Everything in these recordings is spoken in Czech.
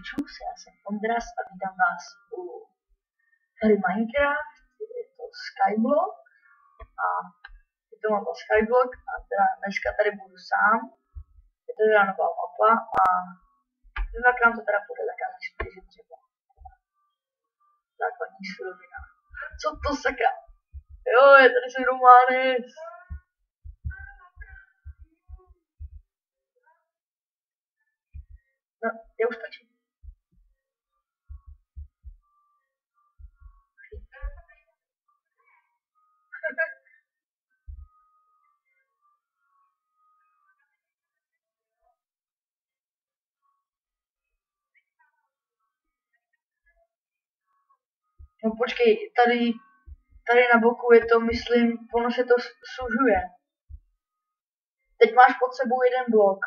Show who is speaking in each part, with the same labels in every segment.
Speaker 1: čus, já jsem Ondras a vítám vás u hry Minecraft, je to Skyblock a je to mapa Skyblock a teda dneska tady budu sám, je to teda nová mapa a jak nám to teda bude zakázat čtyři třeba. Základní surovina. Co to sakra? Jo, je tady se Románes. No, já už stačí. No počkej, tady na boku je to, myslím, ono se to sužuje. Teď máš pod sebou jeden blok.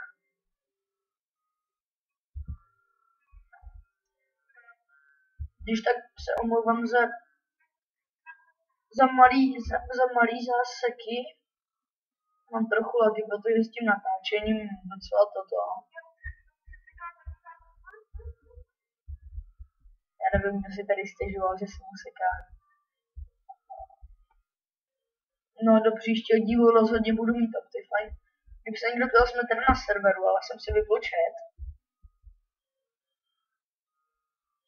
Speaker 1: Když tak se omlouvám za malý záseky. Mám trochu lagy, protože s tím natáčením docela toto. Já nevím, kdo si tady stěžoval, že se mu seká. No, do příštího dílu rozhodně budu mít Optifine. Kdyby se někdo ptal, jsme tady na serveru, ale jsem si vypl chat.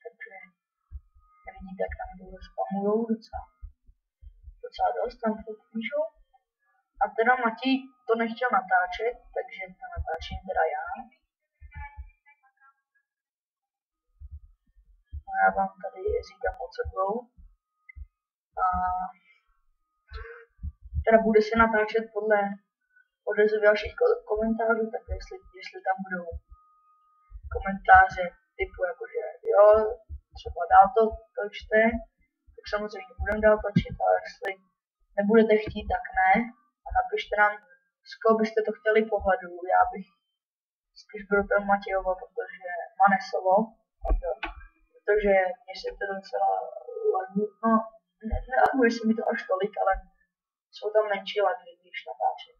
Speaker 1: Takže nevidíte, jak tam dole spamujou docela dost, tam píšou. A teda Matěj to nechtěl natáčet, takže to natáčím teda já. A já vám tady říkám pod sebou. A teda bude se natáčet podle odezvy vašich komentářů, tak jestli tam budou komentáře typu jakože jo, třeba dál to točte, tak samozřejmě budeme dál točit, ale jestli nebudete chtít, tak ne. A napište nám, z koho byste to chtěli pohledu, já bych spíš byl ten Matějovo, protože Manesovo, protože mě se to docela laguje, no, nelaguje se mi to až tolik, ale jsou tam menší lagy, když natáčím.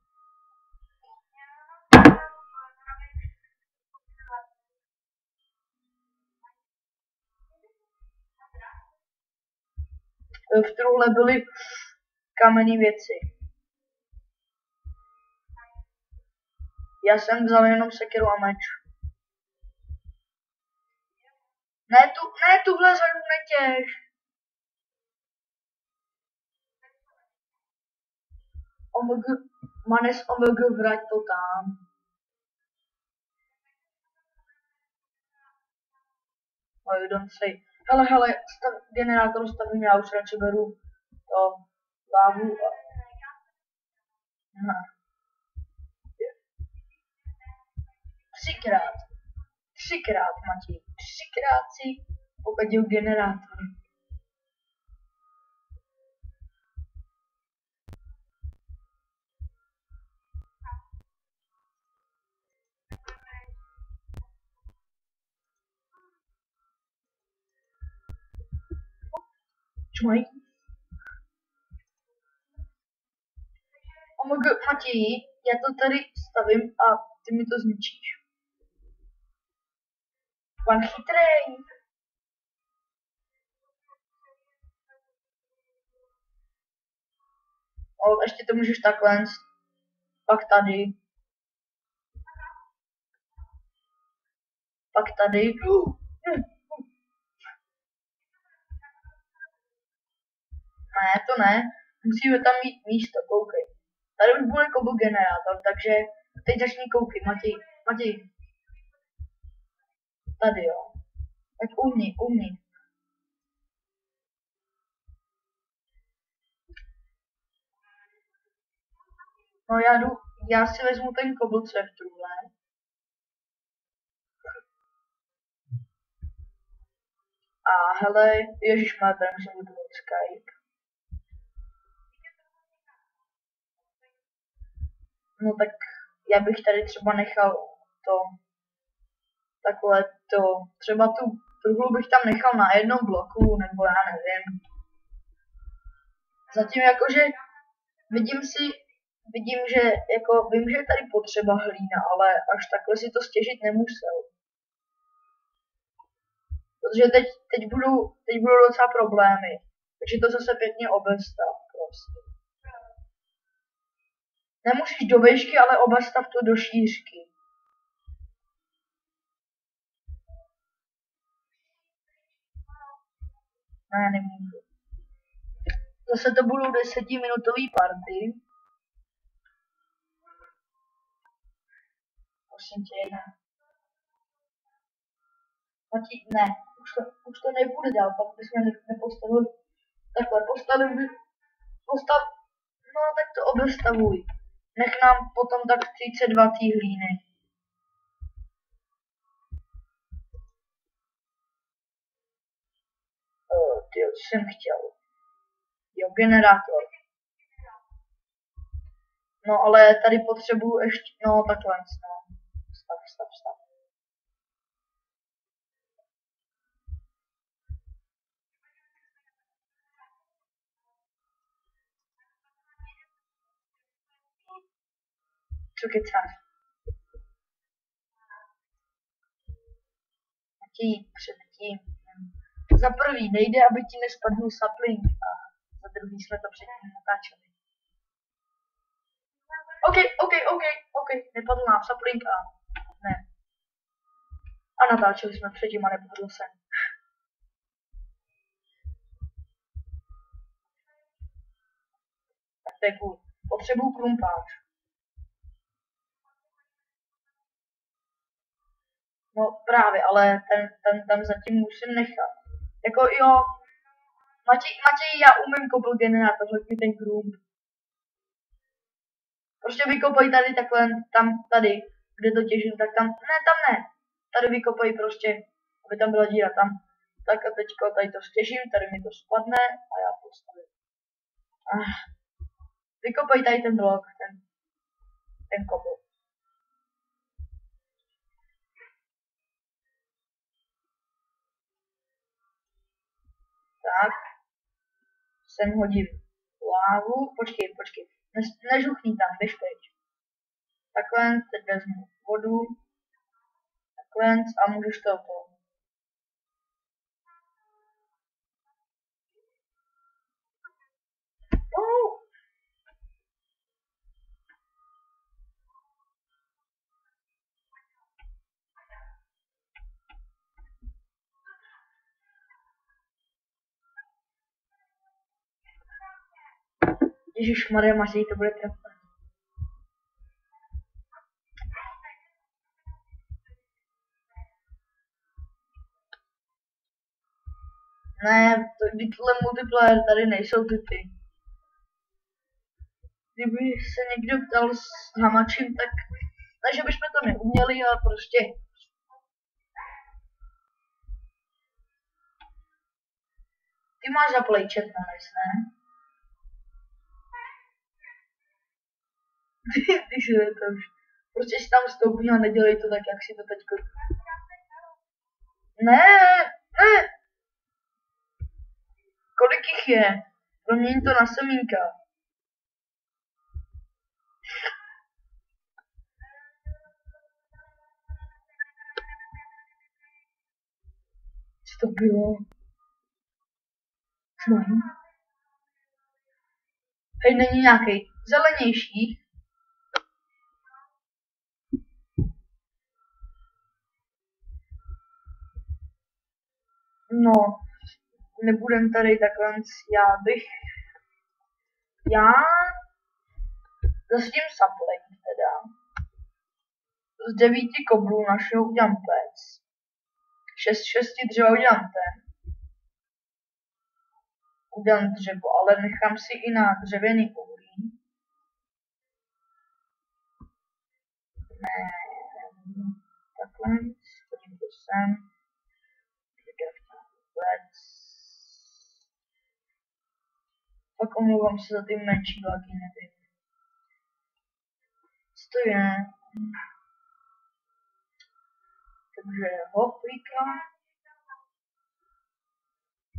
Speaker 1: V truhle byly kamenné věci. Já jsem vzal jenom sekeru a meč. Ne, tuhle řadu netěž. Manes omg, vrať to tam. Oh, you don't say. Hele, generátor stavím, já už radši beru to lávu a... Ne. Třikrát, Matěj. Třikrát si pokadil generátor. Čmaj. Omg, Matěj, já to tady stavím a ty mi to zničíš. Pan chytrej. O, ještě to můžeš takhle. Pak tady. Pak tady. Ne, to ne. Musíme tam mít místo, koukej. Tady už bude kobo generátor, takže teď začni koukej, Matěj. Tady jo. Tak umni. No já si vezmu ten kobl, co je v truhle. A hele, ježišmarja, tady musím vypnout Skype. No tak já bych tady třeba nechal to, takhle to, třeba tu truhlu bych tam nechal na jednom bloku, nebo já nevím. Zatím jakože vidím, že jako vím, že je tady potřeba hlína, ale až takhle si to stěžit nemusel. Protože teď budou docela problémy. Takže to zase pěkně obestav, prostě. Nemusíš do výšky, ale obestav to do šířky. Ne, nemůžu. Zase to budou 10minutový party. Prosím tě, ne. Ne, už to nebude dál, pak bychom nepostavili. Takhle, no tak to obestavuj. Nech nám potom tak 32 té hlíny. Tyjo, co jsem chtěl. Jo, generátor. No ale tady potřebuju ještě, no takhle, no. Stav. Co kecáš? Předtím. Za prvý nejde, aby ti nespadl sapling a za druhý jsme to předtím natáčeli. OK, nepadl nám sapling a ne. A natáčeli jsme předtím a nepadl se. Tak to je cool. Potřebuju krumpáč. No právě, ale ten tam zatím musím nechat. Jako jo, Matěj, já umím kopl generátor, hoď mi ten krump. Prostě vykopej tady takhle, tady, kde to těžím, tak tam ne. Tady vykopej prostě, aby tam byla díra tam. Tak a teďko tady to stěžím, tady mi to spadne a já postavím. Vykopej tady ten blok, ten kopl. Tak, sem hodím lávu, počkej, nežuchni tam, běž pryč. Takhle, teď vezmu vodu, takhle a můžeš to Ježišmarja, Matěj, to bude trapné. Ne, tohle multiplayer, tady nejsou typy. Kdyby se někdo ptal s hamačím, tak ne, že bychom to neuměli, ale prostě. Ty máš zaplay chat na nes, ne? Ty si to už. Prostě si tam stoupni a nedělej to tak, jak si to teďko. Ne. Kolik jich je? Proměň to na semínka. Co to bylo? Hej, není nějaký zelenější. No, nebudem tady takhle, já zastím sapling teda. Z 9 koblů našeho udělám pec. 6 dřeva udělám udělám dřevo, ale nechám si i na dřevěný uhlí. Ne, takhle, hodím to sem. Pak omlouvám se za ty menší vlaky, nevím. Co to je? Takže hoplíka.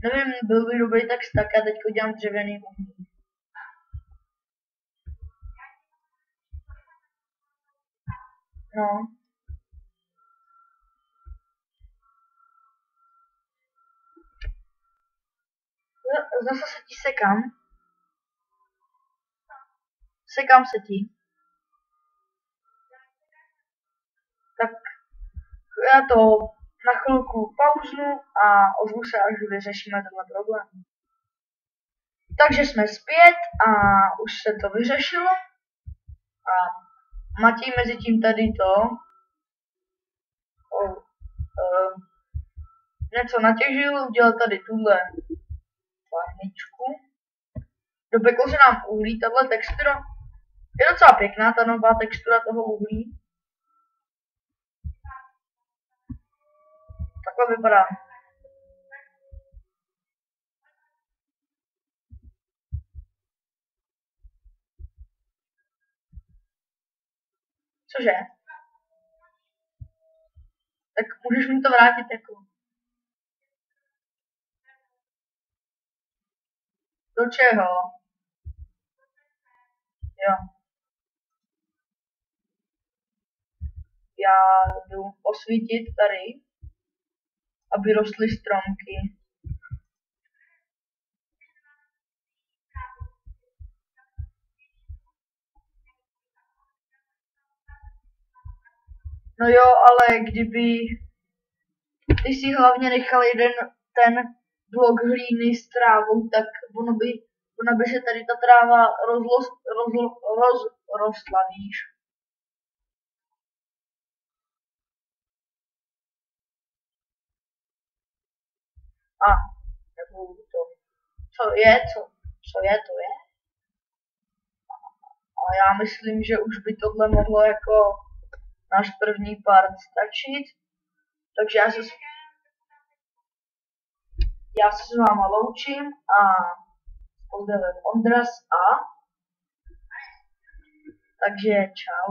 Speaker 1: Nevím, byl by dobrý tak stack a teďko dělám dřevěný uhlí. No. zase se ti sekám. Sekám se ti. Tak já to na chvilku pauznu a ozvu se, až vyřešíme tenhle problém. Takže jsme zpět a už se to vyřešilo. A Matěj mezi tím tady to něco natěžil, udělal tady tuhle farmičku. Dopekl se nám uhlí, tahle textura je docela pěkná, ta nová textura toho uhlí. Takhle vypadá. Cože? Tak můžeš mi to vrátit jako. Do čeho? Jo. Já jdu osvítit tady, aby rostly stromky. No jo, ale kdyby ty si hlavně nechal jeden ten blok hlíny s trávou, tak ona by se tady ta tráva rozrostla, víš. A, nebo to. Co je, to je. A já myslím, že už by tohle mohlo jako náš první part stačit. Takže já se s váma loučím a pozdravím Ondras a takže čau.